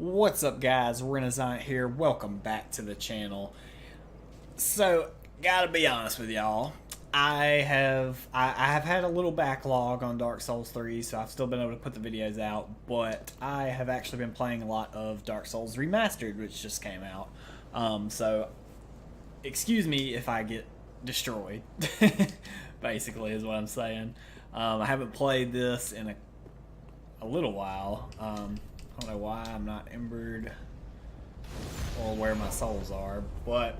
What's up, guys? Renasant here. Welcome back to the channel. So, gotta be honest with y'all. I have had a little backlog on Dark Souls 3, so I've still been able to put the videos out, but I have actually been playing a lot of Dark Souls Remastered, which just came out. So excuse me if I get destroyed. Basically is what I'm saying. I haven't played this in a little while. I don't know why I'm not embered or where my souls are, but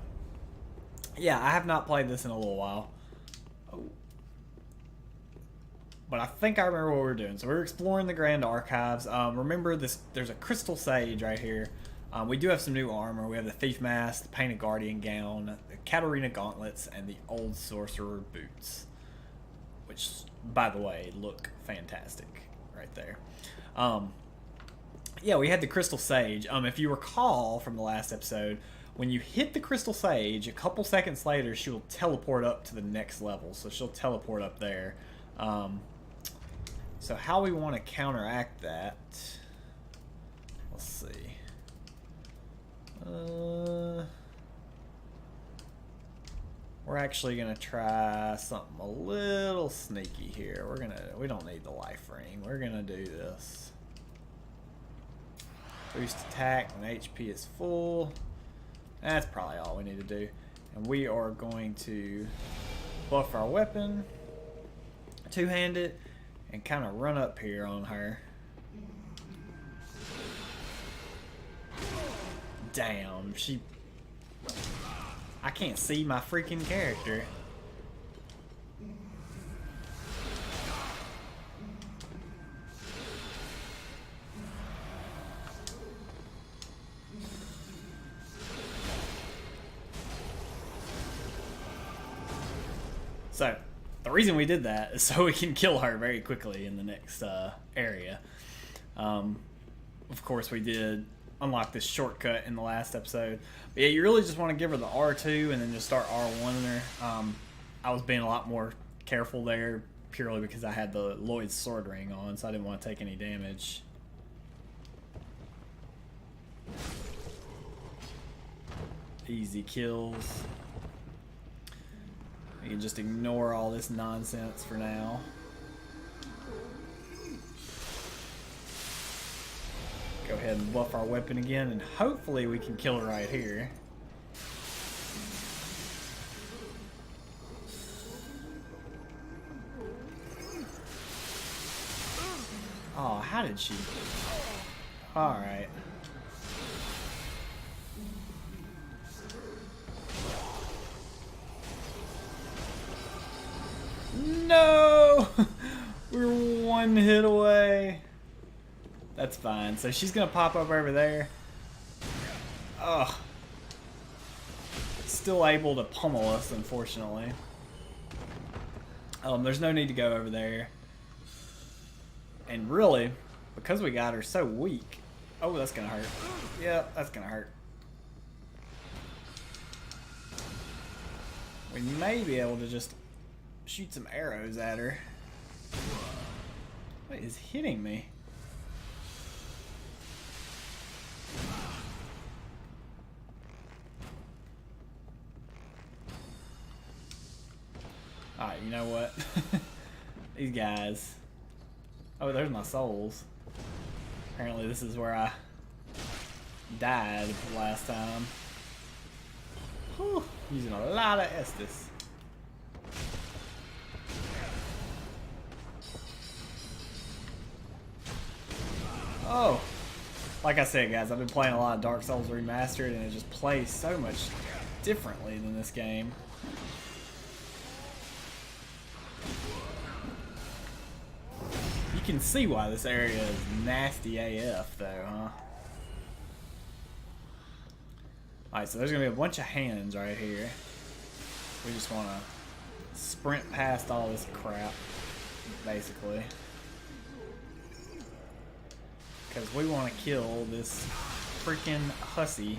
yeah, I have not played this in a little while. Oh. But I think I remember what we're doing. So we're exploring the Grand Archives. Remember this? There's a Crystal Sage right here. We do have some new armor. We have the Thief Mask, the Painted Guardian Gown, the Katarina Gauntlets, and the Old Sorcerer Boots, which, by the way, look fantastic right there. Yeah, we had the Crystal Sage. If you recall from the last episode, when you hit the Crystal Sage, a couple seconds later, she will teleport up to the next level. So she'll teleport up there. So how we want to counteract that? Let's see. We're actually gonna try something a little sneaky here. We don't need the life ring. We're gonna do this. Boost attack when HP is full. That's probably all we need to do. And we are going to buff our weapon, two-hand it, and kind of run up here on her. Damn, I can't see my freaking character. So, the reason we did that is so we can kill her very quickly in the next area. Of course, we did unlock this shortcut in the last episode. But yeah, you really just want to give her the R2 and then just start R1 her. I was being a lot more careful there purely because I had the Lloyd's sword ring on, so I didn't want to take any damage. Easy kills. We can just ignore all this nonsense for now. Go ahead and buff our weapon again, and hopefully we can kill her right here. Oh, how did she? Alright. No! We're one hit away. That's fine. So she's gonna pop up over there. Ugh. Still able to pummel us, unfortunately. There's no need to go over there. And really, because we got her so weak. Oh, that's gonna hurt. Yeah, that's gonna hurt. We may be able to just shoot some arrows at her. What is hitting me? Alright, you know what? These guys. Oh, there's my souls. Apparently this is where I died last time. Whew, using a lot of Estus. Oh, like I said, guys, I've been playing a lot of Dark Souls Remastered, and it just plays so much differently than this game. You can see why this area is nasty AF, though, huh? Alright, so there's going to be a bunch of hands right here. We just want to sprint past all this crap, basically. Because we want to kill this freaking hussy.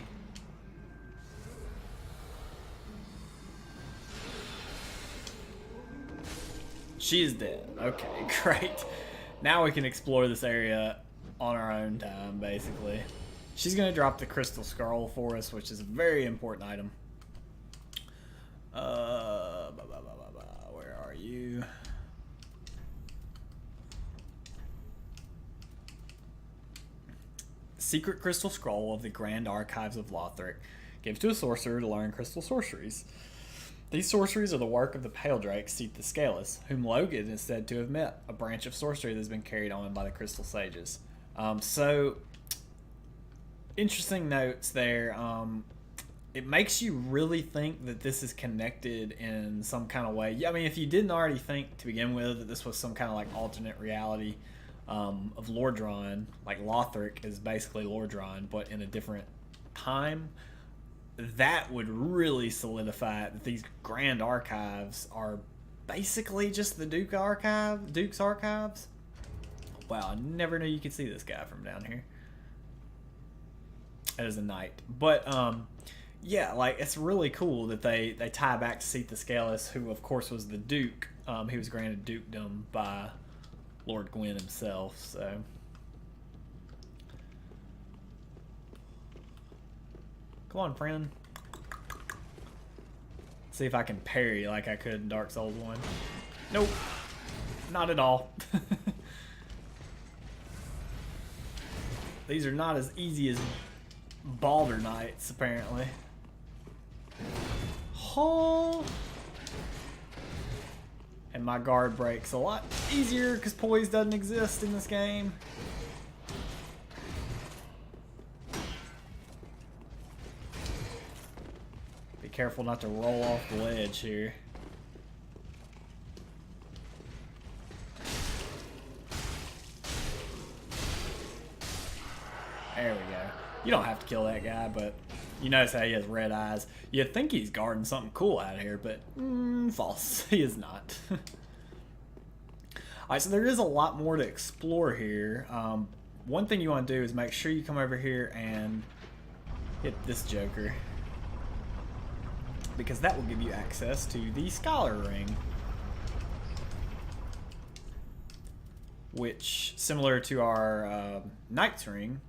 She is dead. Okay, great. Now we can explore this area on our own time, basically. She's going to drop the crystal scroll for us, which is a very important item. Where are you? Secret crystal scroll of the Grand Archives of Lothric. Gives to a sorcerer to learn crystal sorceries. These sorceries are the work of the Pale Drake, Seath the Scaleless, whom Logan is said to have met, a branch of sorcery that has been carried on by the Crystal Sages. So, interesting notes there. It makes you really think that this is connected in some kind of way. I mean, if you didn't already think to begin with that this was some kind of like alternate reality of Lordran, like Lothric is basically Lordran, but in a different time, that would really solidify that these Grand Archives are basically just the Duke's archives. Wow, I never knew you could see this guy from down here. As a knight. But yeah, like it's really cool that they tie back to Seath the Scaleless, who of course was the Duke. He was granted dukedom by Lord Gwyn himself, so come on, friend. See if I can parry like I could in Dark Souls 1. Nope. Not at all. These are not as easy as Baldur Knights, apparently. Oh. And my guard breaks a lot easier because poise doesn't exist in this game. Be careful not to roll off the ledge here. There we go. You don't have to kill that guy, but you notice how he has red eyes. You'd think he's guarding something cool out here, but false. He is not. Alright, so there is a lot more to explore here. One thing you want to do is make sure you come over here and hit this joker, because that will give you access to the Scholar Ring, which, similar to our Knight's Ring,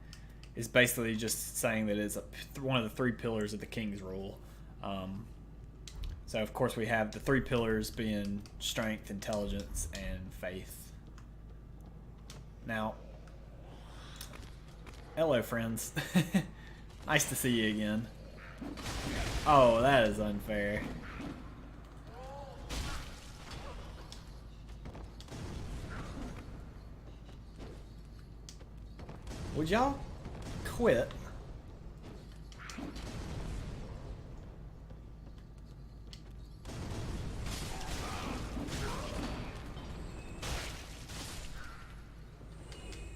is basically just saying that it's one of the 3 pillars of the King's Rule. So of course we have the 3 pillars being strength, intelligence, and faith. Now, hello friends. Nice to see you again. Oh, that is unfair. Would y'all quit?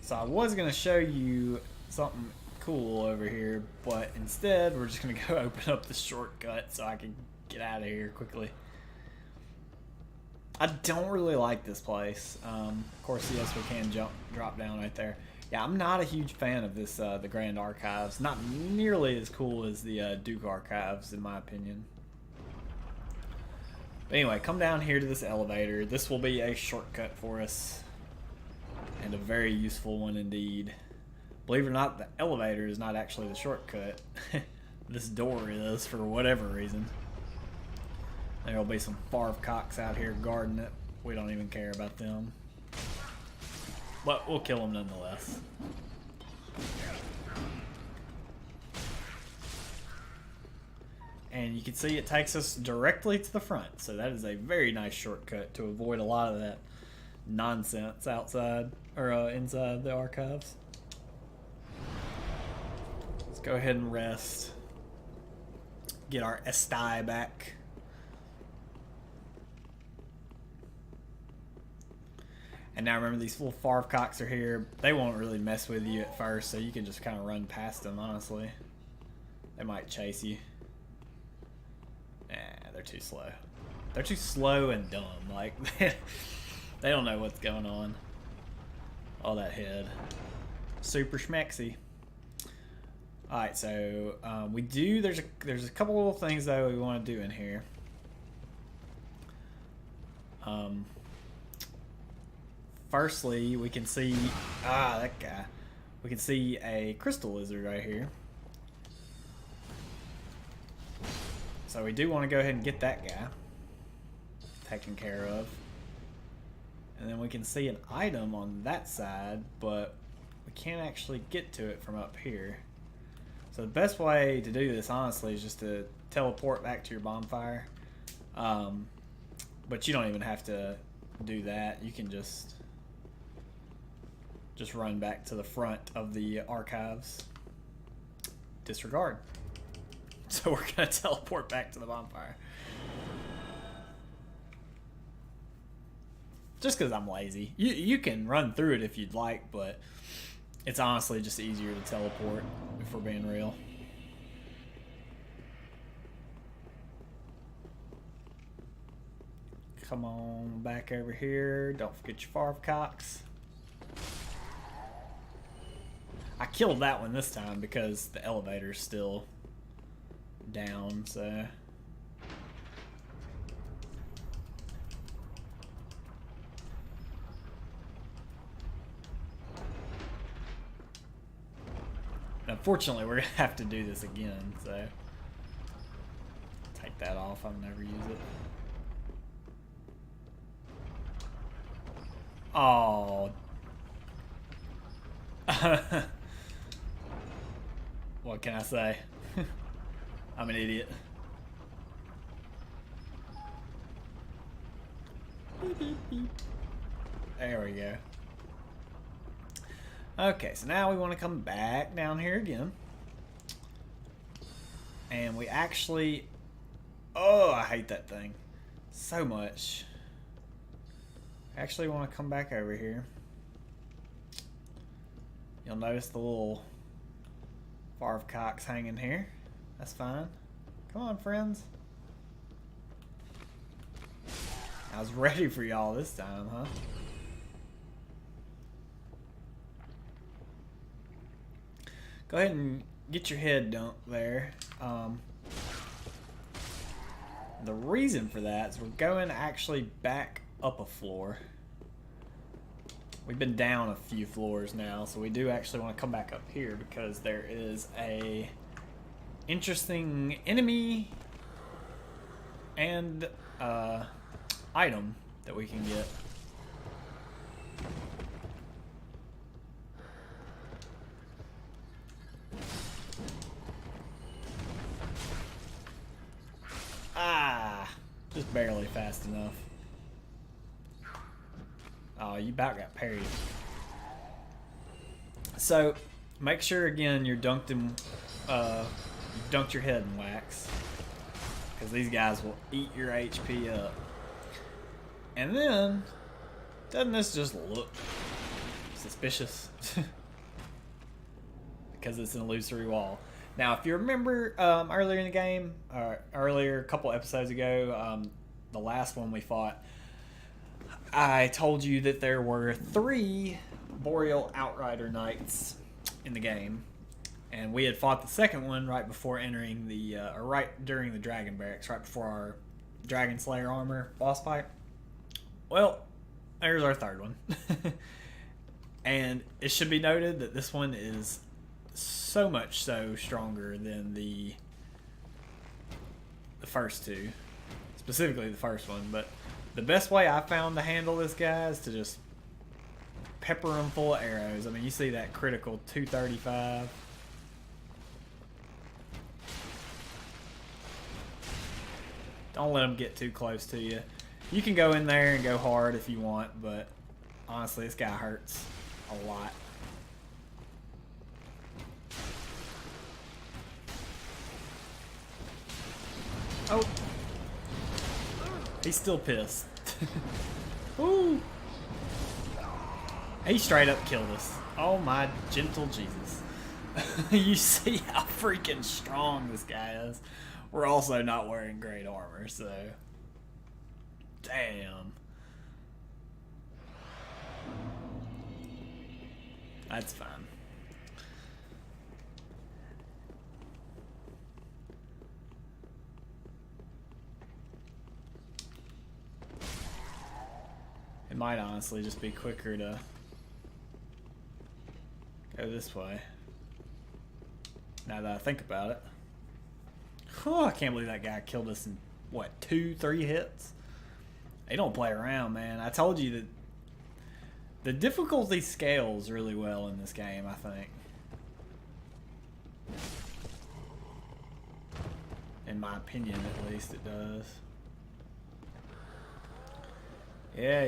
So I was going to show you something cool over here, but instead we're just going to go open up the shortcut so I can get out of here quickly. I don't really like this place. Of course, yes, we can drop down right there. Yeah, I'm not a huge fan of this, the Grand Archives. Not nearly as cool as the Duke Archives, in my opinion. But anyway, come down here to this elevator. This will be a shortcut for us, and a very useful one indeed. Believe it or not, the elevator is not actually the shortcut. This door is, for whatever reason. There'll be some Farv cocks out here guarding it. We don't even care about them. But we'll kill them nonetheless. And you can see it takes us directly to the front. So that is a very nice shortcut to avoid a lot of that nonsense outside, or inside the archives. Let's go ahead and rest. Get our Estai back. And now remember, these little Farv cocks are here. They won't really mess with you at first, so you can just kind of run past them, honestly. They might chase you. Nah, they're too slow. They're too slow and dumb. Like, they don't know what's going on. All that head. Super schmexy. Alright, so there's a couple little things though we want to do in here. Firstly, we can see that guy. we can see a crystal lizard right here. So we do want to go ahead and get that guy taken care of. And then we can see an item on that side, but we can't actually get to it from up here. So the best way to do this, honestly, is just to teleport back to your bonfire. But you don't even have to do that. You can just run back to the front of the archives. Disregard. So we're going to teleport back to the bonfire. Just because I'm lazy. You can run through it if you'd like, but it's honestly just easier to teleport, if we're being real. Come on back over here. Don't forget your farv cocks. I killed that one this time because the elevator's still down, so... Unfortunately, we're going to have to do this again, so... Take that off, I'll never use it. Oh. What can I say? I'm an idiot. There we go. Okay, so now we want to come back down here again. And we actually... Oh, I hate that thing so much. I actually want to come back over here. You'll notice the little farv cocks hanging here. That's fine. Come on, friends. I was ready for y'all this time, huh? Go ahead and get your head dunked there. The reason for that is we're going actually back up a floor. We've been down a few floors now, so we do actually want to come back up here because there is a interesting enemy and item that we can get. Ah, just barely fast enough. Oh, you about got parried. So, make sure again you're dunked in, you've dunked your head in wax, because these guys will eat your HP up. And then, doesn't this just look suspicious? Because it's an illusory wall. Now, if you remember earlier in the game, or earlier, a couple episodes ago, the last one we fought, I told you that there were 3 Boreal Outrider Knights in the game, and we had fought the second one right before entering the, or right during the Dragon Barracks, right before our Dragon Slayer armor boss fight. Well, there's our third one. And it should be noted that this one is so much so stronger than the first 2, specifically the first one. But the best way I found to handle this guy is to just pepper him full of arrows. I mean, you see that critical 235. Don't let him get too close to you. You can go in there and go hard if you want, but honestly, this guy hurts a lot. Oh. He's still pissed. Ooh. He straight up killed us. Oh my gentle Jesus. You see how freaking strong this guy is. We're also not wearing great armor, so... Damn. That's fine. It might honestly just be quicker to go go this way. Now that I think about it. Oh, I can't believe that guy killed us in, what, 2-3 hits? They don't play around, man. I told you that the difficulty scales really well in this game, I think. In my opinion, at least, it does. Yeah.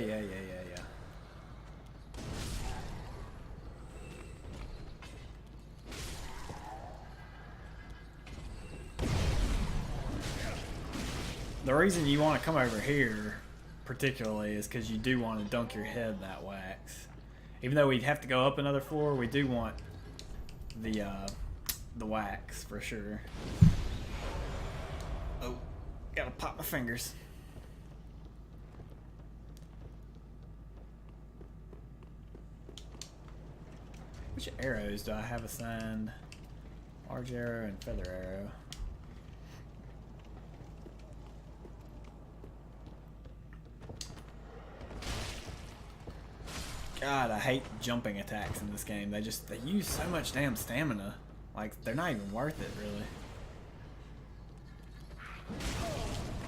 The reason you want to come over here, particularly, is because you do want to dunk your head in that wax. Even though we'd have to go up another floor, we do want the wax for sure. Oh, gotta pop my fingers. Which arrows do I have assigned? Large arrow and feather arrow. God, I hate jumping attacks in this game. They use so much damn stamina. Like, they're not even worth it, really.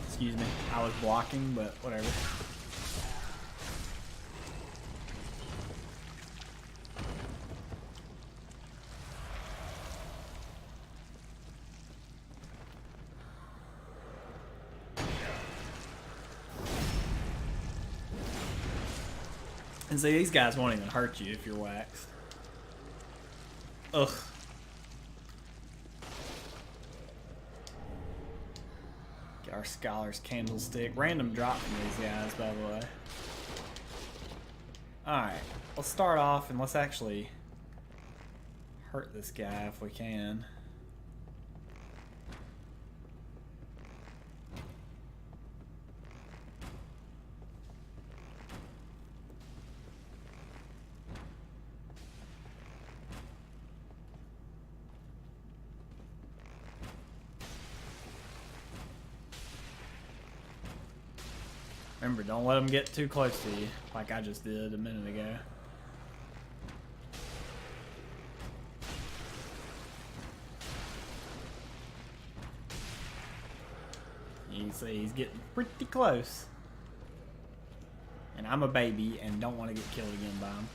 Excuse me. I was blocking, but whatever. And see, these guys won't even hurt you if you're waxed. Ugh. Get our Scholar's Candlestick. Random drop from these guys, by the way. Alright, let's start off and let's actually hurt this guy if we can. Remember, don't let them get too close to you, like I just did a minute ago. You can see he's getting pretty close. And I'm a baby and don't want to get killed again by him.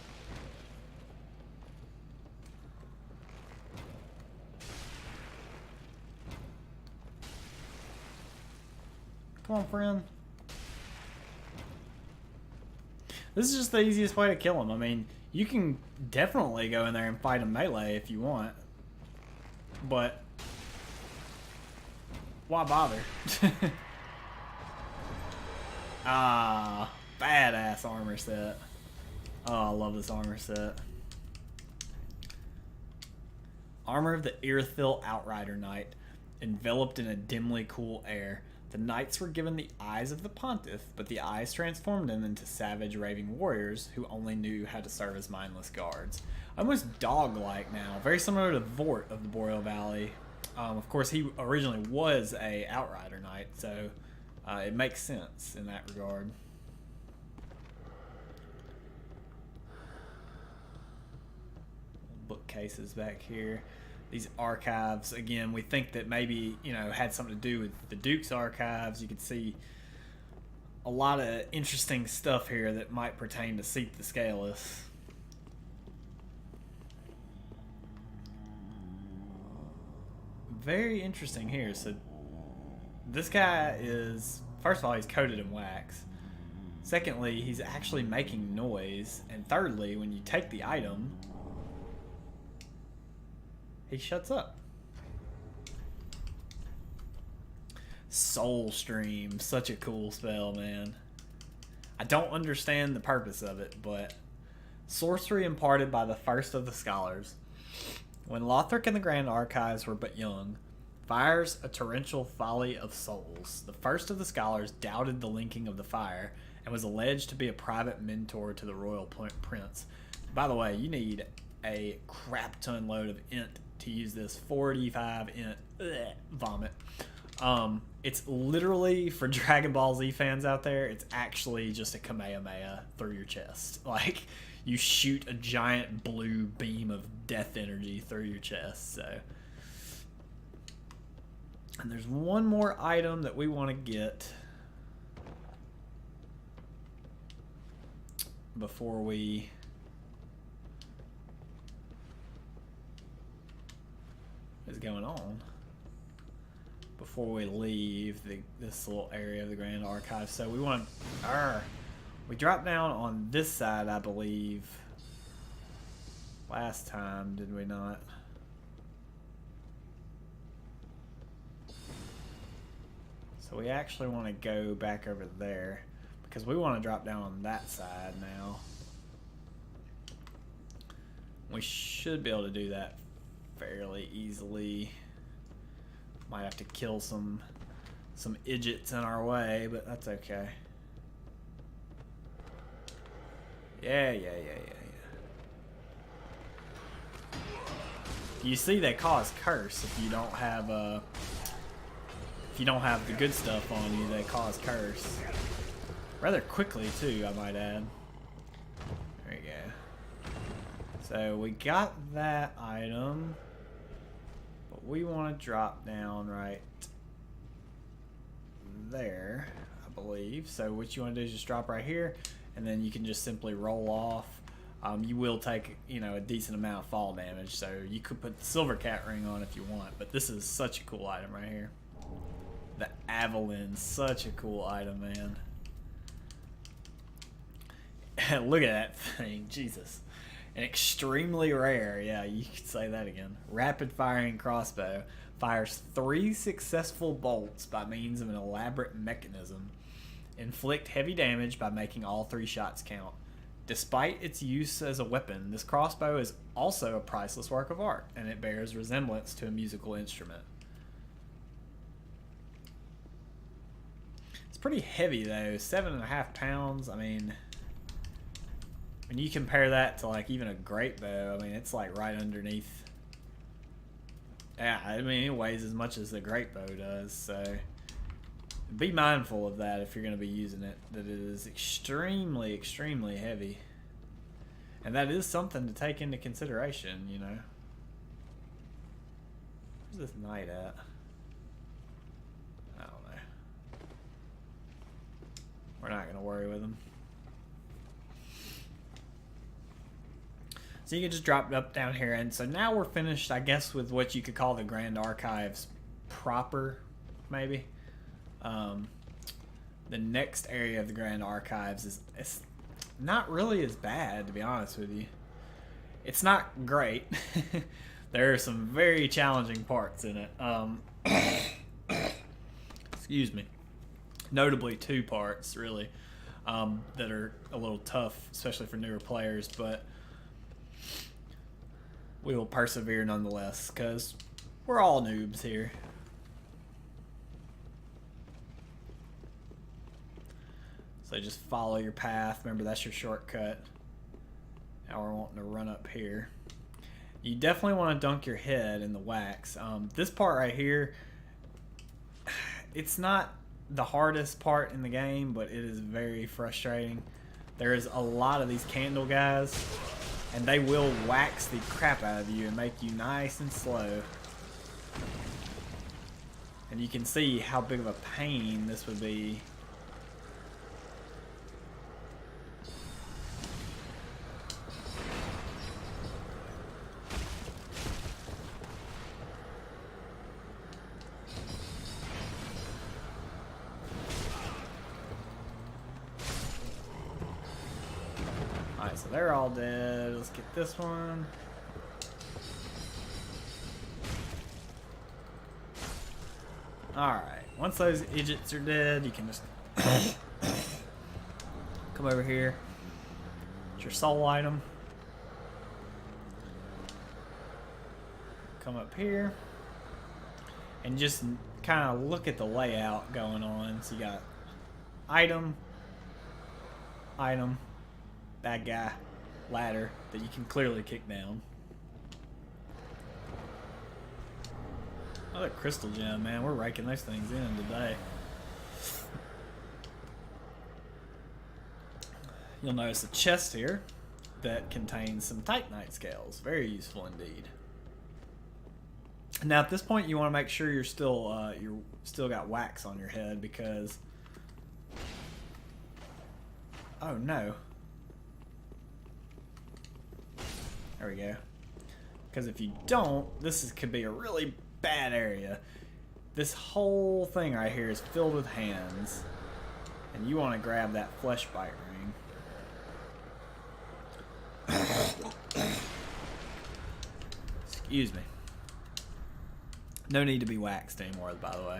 Come on, friend. This is just the easiest way to kill him. I mean, you can definitely go in there and fight him melee if you want. But why bother? Ah, badass armor set. Oh, I love this armor set. Armor of the Irithil Outrider Knight, enveloped in a dimly cool air. The knights were given the eyes of the pontiff, but the eyes transformed them into savage, raving warriors who only knew how to serve as mindless guards. Almost dog-like now, very similar to Vort of the Boreal Valley. Of course, he originally was a Outrider Knight, so it makes sense in that regard. Bookcases back here. These archives, again, we think that maybe, you know, had something to do with the Duke's archives. You can see a lot of interesting stuff here that might pertain to Seath the Scaleless. Very interesting here. So this guy is, first of all, he's coated in wax. Secondly, he's actually making noise. And thirdly, when you take the item, he shuts up. Soul Stream, such a cool spell, man. I don't understand the purpose of it, but sorcery imparted by the first of the scholars. When Lothric and the Grand Archives were but young, fires a torrential folly of souls. The first of the scholars doubted the linking of the fire and was alleged to be a private mentor to the royal prince. By the way, you need a crap ton load of int to use this 45 int vomit. It's literally, for Dragon Ball Z fans out there, it's actually just a Kamehameha through your chest. Like, you shoot a giant blue beam of death energy through your chest. So, and there's one more item that we want to get before we is going on. Before we leave this little area of the Grand Archive. So we want to... we dropped down on this side, I believe. Last time, did we not? So we actually want to go back over there. Because we want to drop down on that side now. We should be able to do that fairly easily. Might have to kill some idiots in our way, but that's okay. Yeah. You see, they cause curse if you don't have the good stuff on you. They cause curse rather quickly too, I might add. There you go. So we got that item. We want to drop down right there, I believe. So what you want to do is just drop right here, and then you can just simply roll off. You will take, a decent amount of fall damage, so you could put the silver cat ring on if you want. But this is such a cool item right here. The Avalon, such a cool item, man. Look at that thing, Jesus. An extremely rare, yeah, you could say that again. Rapid firing crossbow fires 3 successful bolts by means of an elaborate mechanism. Inflict heavy damage by making all 3 shots count. Despite its use as a weapon, this crossbow is also a priceless work of art, and it bears resemblance to a musical instrument. It's pretty heavy though, 7.5 pounds. I mean, when you compare that to like even a great bow, I mean, it's like right underneath. Yeah, I mean, it weighs as much as a great bow does, so be mindful of that if you're going to be using it, that it is extremely, extremely heavy. And that is something to take into consideration, Where's this knight at? I don't know. We're not going to worry with him. So you can just drop it up down here. And so now we're finished, I guess, with what you could call the Grand Archives proper, maybe. The next area of the Grand Archives is not really as bad, to be honest with you. It's not great. There are some very challenging parts in it. Excuse me. Notably 2 parts, really, that are a little tough, especially for newer players, but we will persevere nonetheless, because we're all noobs here. So just follow your path. Remember, that's your shortcut. Now we're wanting to run up here. You definitely want to dunk your head in the wax. This part right here, it's not the hardest part in the game, but it is very frustrating. There is a lot of these candle guys, and they will wax the crap out of you and make you nice and slow. And you can see how big of a pain this would be. Alright, so they're all dead. Let's get this one. Alright, once those idiots are dead, you can just come over here. It's your soul item. Come up here. And just kind of look at the layout going on. So you got item, item, bad guy, ladder that you can clearly kick down. Another crystal gem, man. We're raking those things in today. You'll notice a chest here that contains some titanite scales. Very useful indeed. Now at this point, you want to make sure you're still got wax on your head because. Oh no. There we go. Because if you don't, could be a really bad area. This whole thing right here is filled with hands, and you want to grab that flesh bite ring. Excuse me. No need to be waxed anymore, by the way.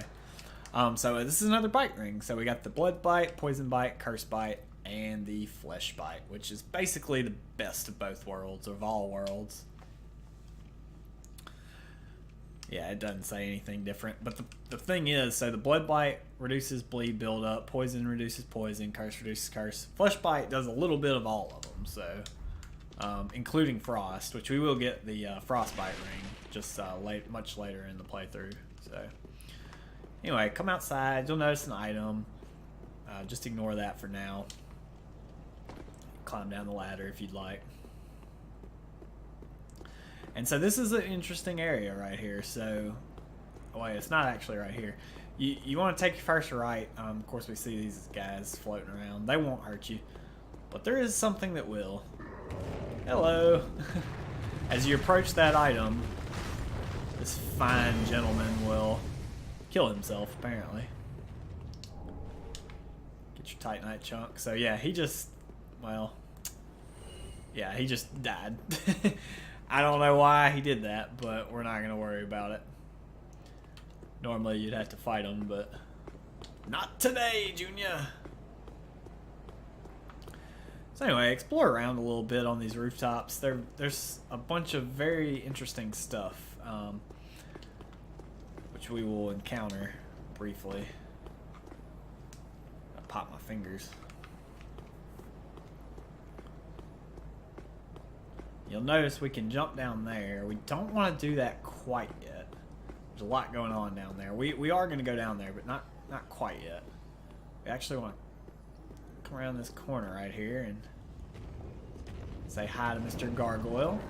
So this is another bite ring. So we got the blood bite, poison bite, curse bite, and the flesh bite, which is basically the best of both worlds, of all worlds. Yeah, it doesn't say anything different. But the thing is, so the blood bite reduces bleed buildup, poison reduces poison, curse reduces curse. Flesh bite does a little bit of all of them, so including frost, which we will get the frostbite ring just much later in the playthrough. So anyway, come outside. You'll notice an item. Just ignore that for now. Climb down the ladder if you'd like. And so this is an interesting area right here. So, oh wait, it's not actually right here. You want to take your first right. Of course, we see these guys floating around. They won't hurt you, but there is something that will. Hello. As you approach that item, this fine gentleman will kill himself, apparently. Get your titanite chunk. So yeah, he just, well, yeah, he just died. I don't know why he did that, but we're not going to worry about it. Normally you'd have to fight him, but not today, Junior. So anyway, explore around a little bit on these rooftops. There's a bunch of very interesting stuff, which we will encounter briefly. I pop my fingers. You'll notice we can jump down there. We don't want to do that quite yet. There's a lot going on down there. We are going to go down there, but not quite yet. We actually want to come around this corner right here and say hi to Mr. Gargoyle.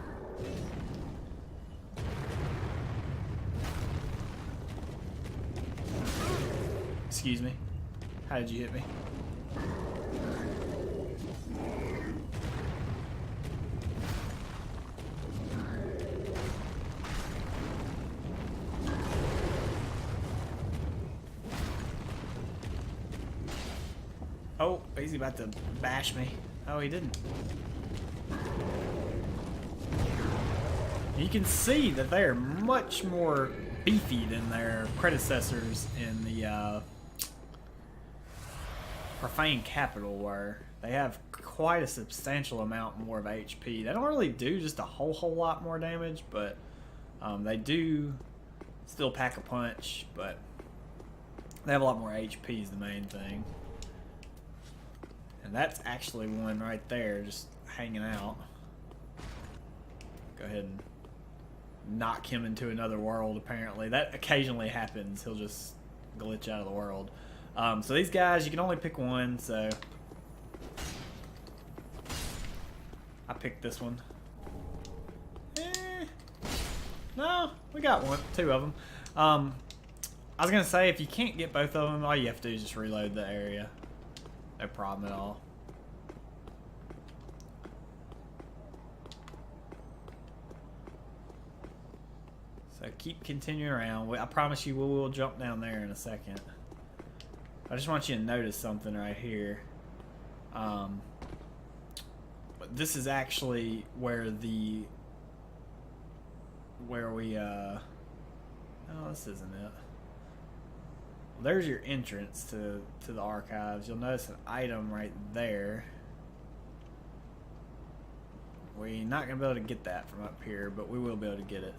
Excuse me. How did you hit me? Oh, he's about to bash me. Oh, he didn't. You can see that they are much more beefy than their predecessors in the Profane Capital were. They have quite a substantial amount more of HP. They don't really do just a whole lot more damage, but they do still pack a punch, but they have a lot more HP is the main thing. And that's actually one right there, just hanging out. Go ahead and knock him into another world, apparently. That occasionally happens. He'll just glitch out of the world. So these guys, you can only pick one, so I picked this one. No, we got two of them. I was going to say, if you can't get both of them, all you have to do is just reload the area. No problem at all. So keep continuing around. I promise you we will jump down there in a second. I just want you to notice something right here. This is actually where we oh, this isn't it. There's your entrance to the archives. You'll notice an item right there. We're not going to be able to get that from up here, but we will be able to get it.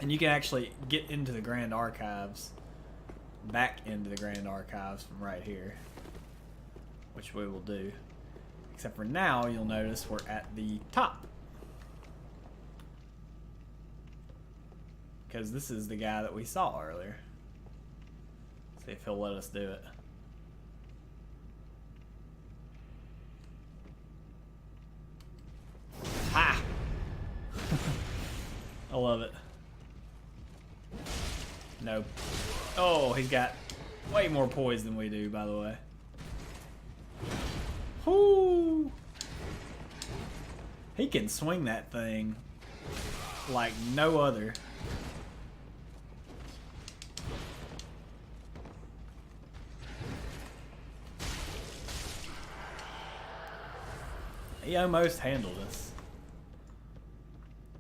And you can actually get into the Grand Archives, back into the Grand Archives from right here, which we will do. Except for now, you'll notice we're at the top. because this is the guy that we saw earlier. See if he'll let us do it. Ha! I love it. Nope. Oh, he's got way more poise than we do, by the way. Whoo! He can swing that thing like no other. He almost handled us.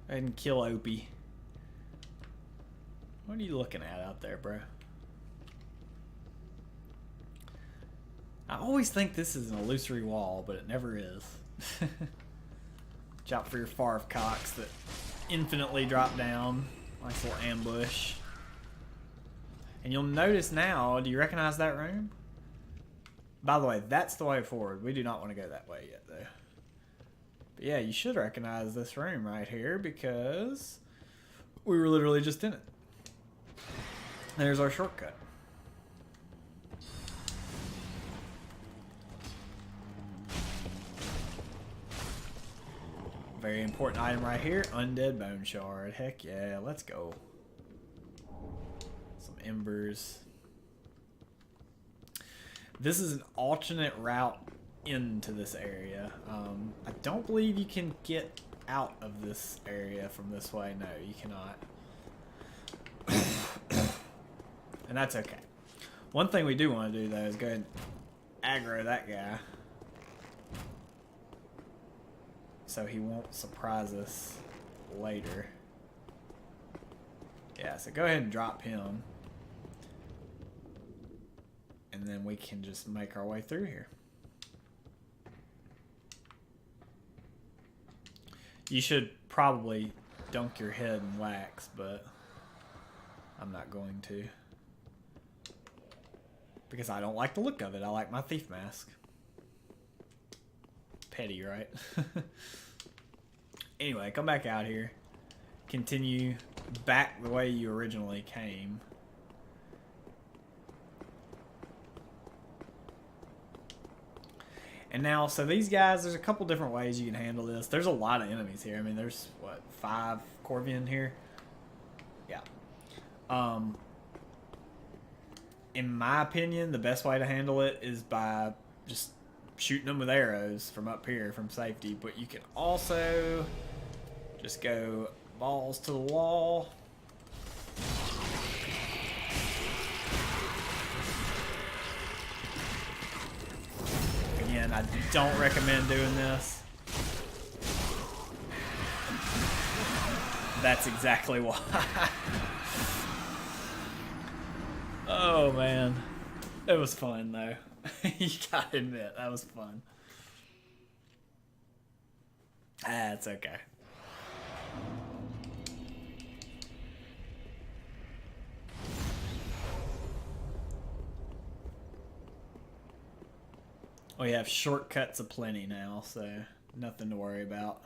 Go ahead and kill Opie. What are you looking at out there, bro? I always think this is an illusory wall, but it never is. Watch out for your Farf cocks that infinitely drop down. Nice little ambush. And you'll notice now, do you recognize that room? By the way, that's the way forward. We do not want to go that way yet, though. But yeah, you should recognize this room right here because we were literally just in it. There's our shortcut. Very important item right here, undead bone shard. Heck yeah, let's go. Some embers. This is an alternate route into this area. I don't believe you can get out of this area from this way. No, you cannot. And that's okay. One thing we do want to do, though, is go ahead and aggro that guy. So he won't surprise us later. Yeah, so go ahead and drop him. And then we can just make our way through here. You should probably dunk your head in wax, but I'm not going to. Because I don't like the look of it. I like my thief mask. Petty, right? Anyway, come back out here. Continue back the way you originally came. And now, so these guys, there's a couple different ways you can handle this. There's a lot of enemies here. I mean, there's, what, 5 Corvian here? Yeah. In my opinion, the best way to handle it is by just shooting them with arrows from up here, from safety. But you can also just go balls to the wall. Again, I don't recommend doing this. That's exactly why. Oh man, it was fun though. You gotta admit, that was fun. Ah, it's okay. We have shortcuts aplenty now, so nothing to worry about.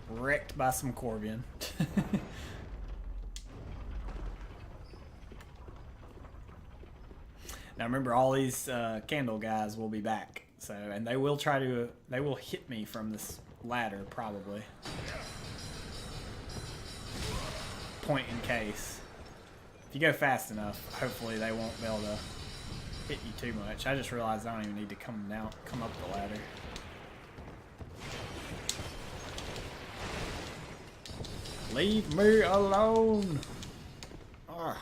Wrecked by some Corvian. Now remember, all these candle guys will be back. So, and they will try to, they will hit me from this ladder, probably. Point in case. If you go fast enough, hopefully they won't be able to hit you too much. I just realized I don't even need to come up the ladder. Leave me alone! Ugh.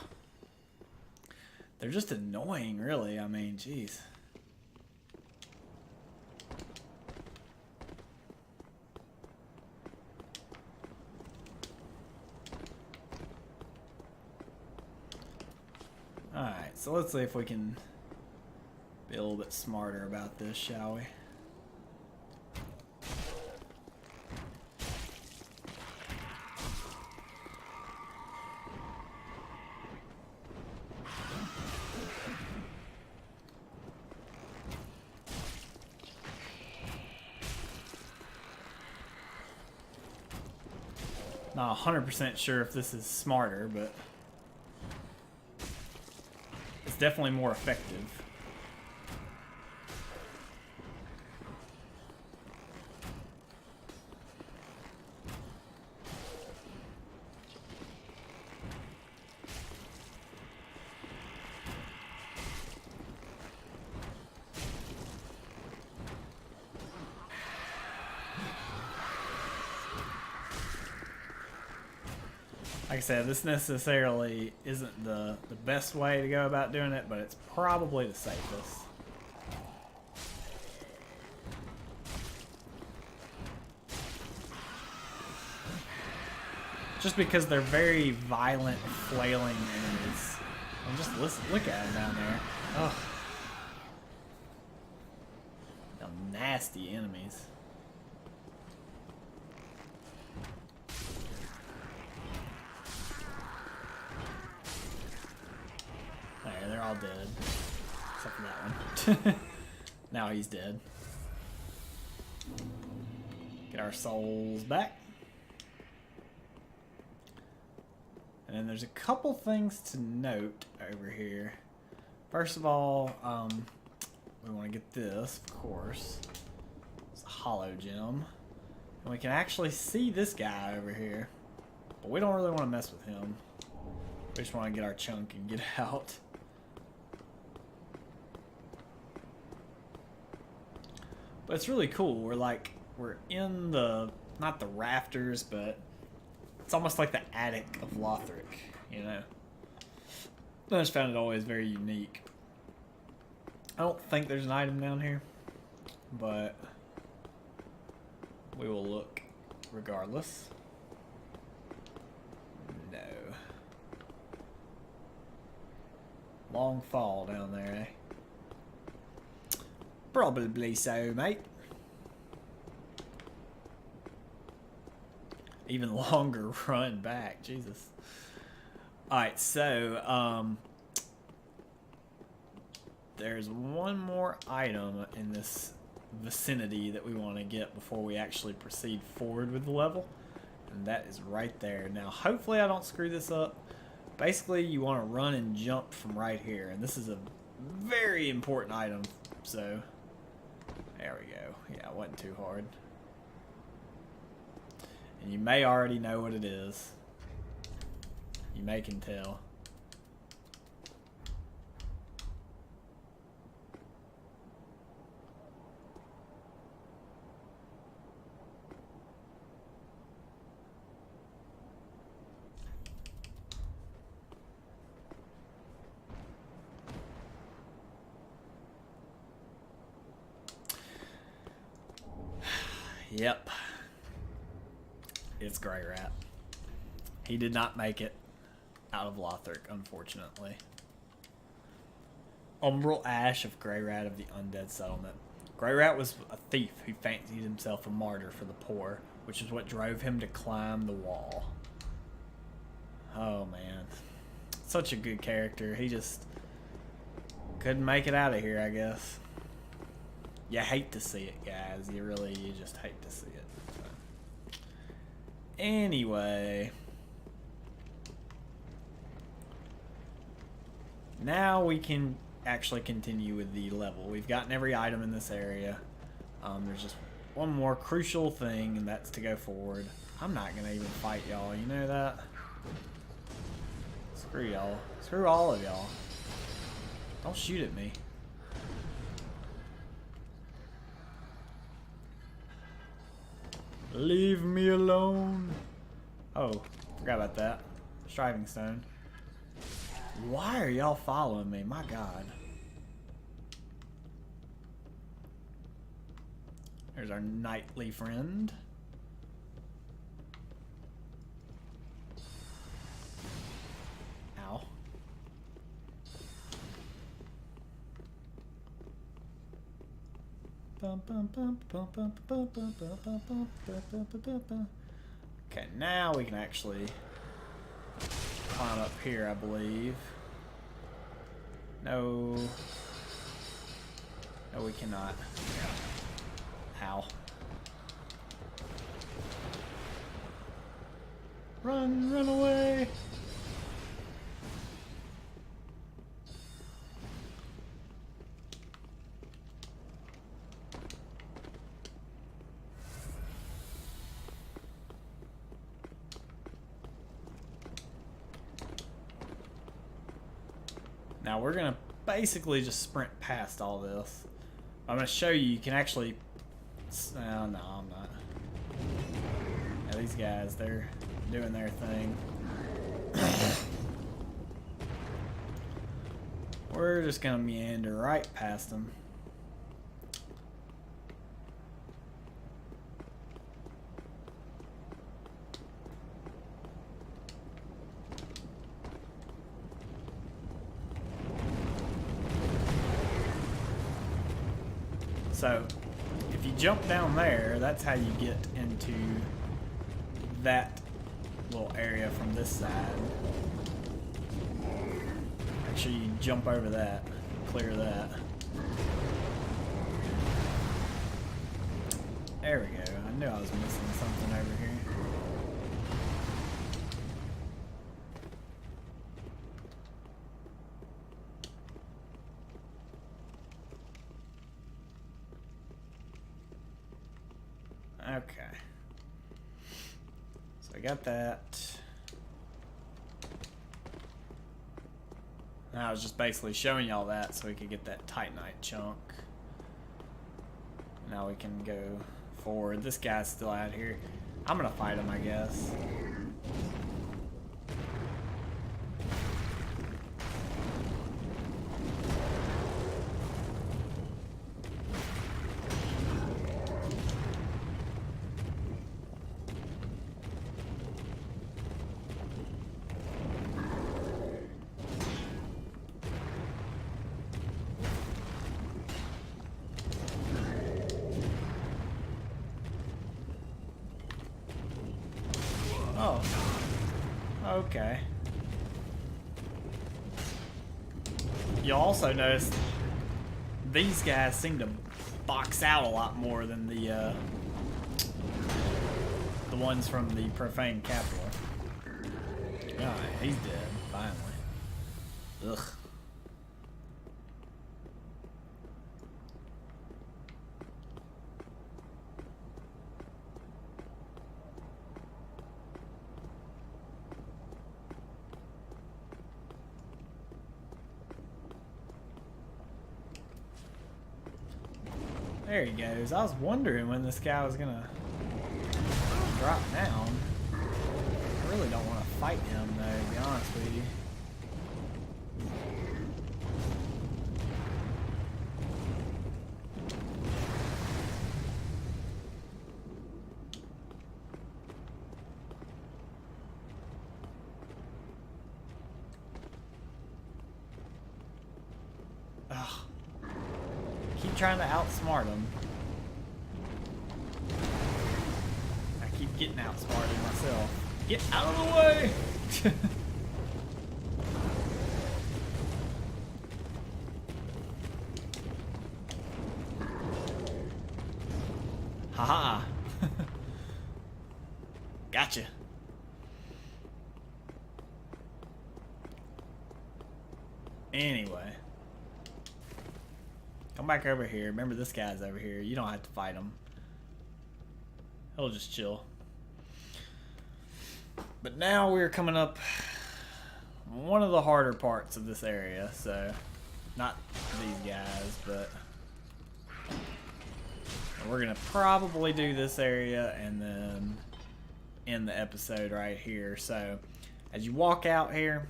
They're just annoying, really. I mean, jeez. Alright, so let's see if we can be a little bit smarter about this, shall we? Not 100% sure if this is smarter, but it's definitely more effective. Like I said, this necessarily isn't the best way to go about doing it, but it's probably the safest. Just because they're very violent, flailing enemies. And just listen, look at them down there. Ugh. They're nasty enemies. There, they're all dead. Except for that one. Now he's dead. Get our souls back. And then there's a couple things to note over here. First of all, we want to get this, of course. It's a hollow gem. And we can actually see this guy over here. But we don't really want to mess with him. We just want to get our chunk and get out. But it's really cool. We're in the, not the rafters, but it's almost like the attic of Lothric, you know. I just found it always very unique. I don't think there's an item down here, but we will look regardless. No. Long fall down there, eh? Probably so, mate. Even longer run back, Jesus. Alright, so, there's one more item in this vicinity that we want to get before we actually proceed forward with the level. And that is right there. Now, hopefully I don't screw this up. Basically, you want to run and jump from right here. And this is a very important item. So, there we go. Yeah, it wasn't too hard. And you may already know what it is. You may can tell. Yep. It's Grey Rat. He did not make it out of Lothric, unfortunately. Umbral Ash of Grey Rat of the Undead Settlement. Grey Rat was a thief who fancied himself a martyr for the poor, which is what drove him to climb the wall. Oh, man. Such a good character. He just couldn't make it out of here, I guess. You hate to see it, guys. You just hate to see it. So. Anyway. Now we can actually continue with the level. We've gotten every item in this area. There's just one more crucial thing, and that's to go forward. I'm not going to even fight y'all. You know that? Screw y'all. Screw all of y'all. Don't shoot at me. Leave me alone. Oh, forgot about that. Striving Stone. Why are y'all following me? My God. There's our knightly friend. Ow. Okay, now we can actually climb up here, I believe. No. No, we cannot. Ow. Run, run away. Now we're gonna basically just sprint past all this. I'm gonna show you can actually. No, I'm not. Yeah, these guys, they're doing their thing. We're just gonna meander right past them. So, if you jump down there, that's how you get into that little area from this side. Make sure you jump over that, clear that. There we go. I knew I was missing something over here. Okay. So I got that. Now I was just basically showing y'all that so we could get that Titanite chunk. Now we can go forward. This guy's still out here. I'm gonna fight him, I guess. Oh, okay. You'll also notice these guys seem to box out a lot more than the ones from the Profane Capital. Oh, he's dead, finally. Ugh. There he goes. I was wondering when this guy was gonna drop down. I really don't want to fight him though, to be honest with you. Ugh. Keep trying to outsmart him. I keep getting outsmarted myself. Get out of the way! Haha. Gotcha. Anyway. Come back over here. Remember, this guy's over here. You don't have to fight him. He'll just chill. But now we're coming up one of the harder parts of this area. So, not these guys, but we're going to probably do this area and then end the episode right here. So, as you walk out here,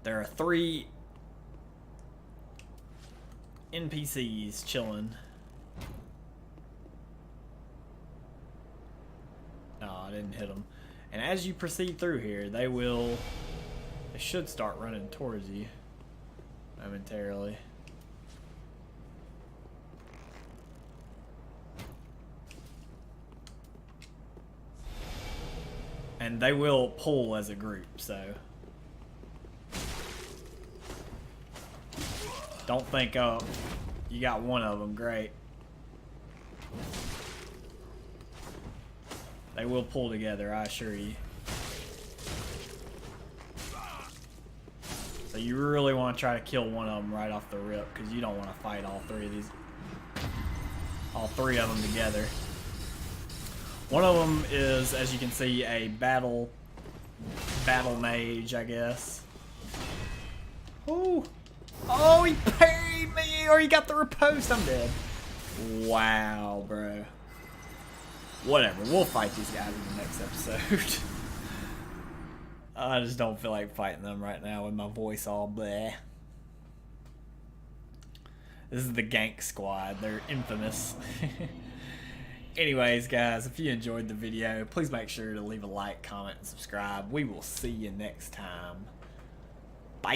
there are 3 NPCs chilling. Oh, I didn't hit them. And as you proceed through here, they should start running towards you momentarily. And they will pull as a group, so don't think, oh, you got one of them, great. They will pull together, I assure you. So you really want to try to kill one of them right off the rip, because you don't want to fight all three of them together. One of them is, as you can see, a battle mage, I guess. Oh, oh, he parried me, or he got the riposte. I'm dead. Wow, bro. Whatever, we'll fight these guys in the next episode. I just don't feel like fighting them right now with my voice all bleh. This is the Gank Squad. They're infamous. Anyways, guys, if you enjoyed the video, please make sure to leave a like, comment, and subscribe. We will see you next time. Bye.